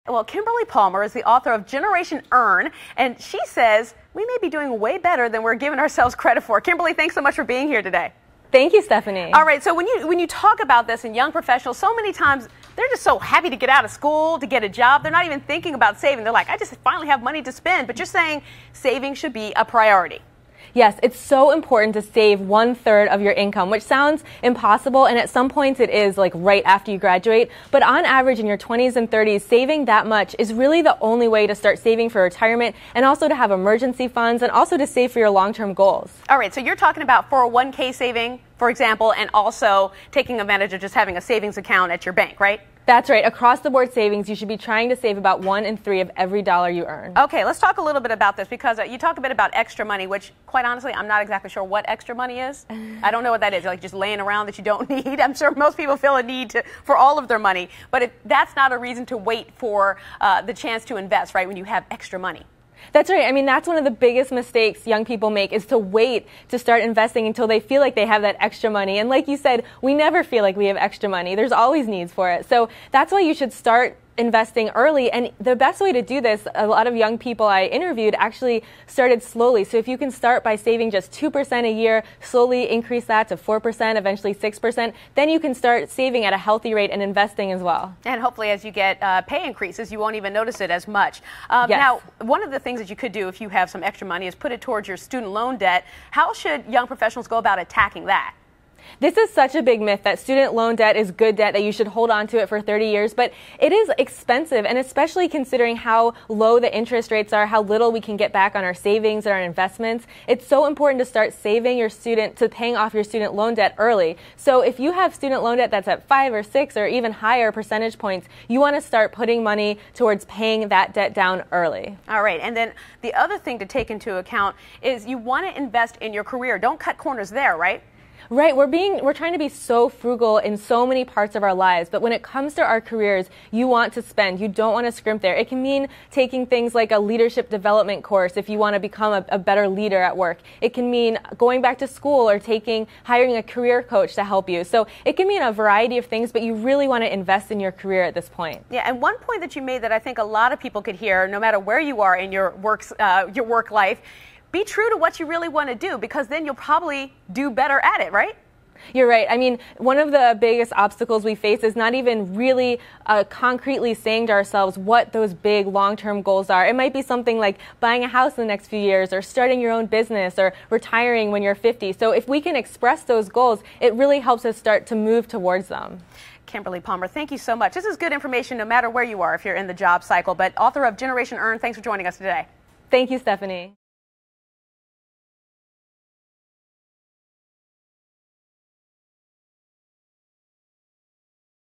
Well, Kimberly Palmer is the author of Generation Earn, and she says we may be doing way better than we're giving ourselves credit for. Kimberly, thanks so much for being here today. Thank you, Stephanie. All right, so when you talk about this in young professionals, so many times they're just so happy to get out of school, to get a job. They're not even thinking about saving. They're like, I just finally have money to spend. But you're saying saving should be a priority. Yes, it's so important to save 1/3 of your income, which sounds impossible, and at some points it is, like right after you graduate. But on average, in your 20s and 30s, saving that much is really the only way to start saving for retirement, and also to have emergency funds, and also to save for your long-term goals. All right, so you're talking about 401k saving, for example, and also taking advantage of just having a savings account at your bank, right? That's right. Across the board savings, you should be trying to save about 1 in 3 of every dollar you earn. Okay, let's talk a little bit about this, because you talk a bit about extra money, which, quite honestly, I'm not exactly sure what extra money is. I don't know what that is, like just laying around that you don't need. I'm sure most people feel a need for all of their money, but that's not a reason to wait for the chance to invest, right, when you have extra money. That's right. I mean, that's one of the biggest mistakes young people make, is to wait to start investing until they feel like they have that extra money. And like you said, we never feel like we have extra money. There's always needs for it. So that's why you should start investing early. And the best way to do this, a lot of young people I interviewed actually started slowly. So if you can start by saving just 2% a year, slowly increase that to 4%, eventually 6%, then you can start saving at a healthy rate and investing as well. And hopefully as you get pay increases, you won't even notice it as much. Yes. Now, one of the things that you could do if you have some extra money is put it towards your student loan debt. How should young professionals go about attacking that? This is such a big myth that student loan debt is good debt, that you should hold on to it for 30 years, but it is expensive, and especially considering how low the interest rates are, how little we can get back on our savings and our investments. It's so important to start saving to paying off your student loan debt early. So if you have student loan debt that's at 5 or 6 or even higher percentage points, you want to start putting money towards paying that debt down early. All right, and then the other thing to take into account is you want to invest in your career. Don't cut corners there, right? Right, we're trying to be so frugal in so many parts of our lives, but when it comes to our careers, you want to spend. You don't want to scrimp there. It can mean taking things like a leadership development course if you want to become a better leader at work. It can mean going back to school or hiring a career coach to help you. So it can mean a variety of things, but you really want to invest in your career at this point. Yeah, and one point that you made that I think a lot of people could hear, no matter where you are in your work life, be true to what you really want to do, because then you'll probably do better at it, right? You're right. I mean, one of the biggest obstacles we face is not even really concretely saying to ourselves what those big long-term goals are. It might be something like buying a house in the next few years, or starting your own business, or retiring when you're 50. So if we can express those goals, it really helps us start to move towards them. Kimberly Palmer, thank you so much. This is good information no matter where you are if you're in the job cycle. But author of Generation Earn, thanks for joining us today. Thank you, Stephanie.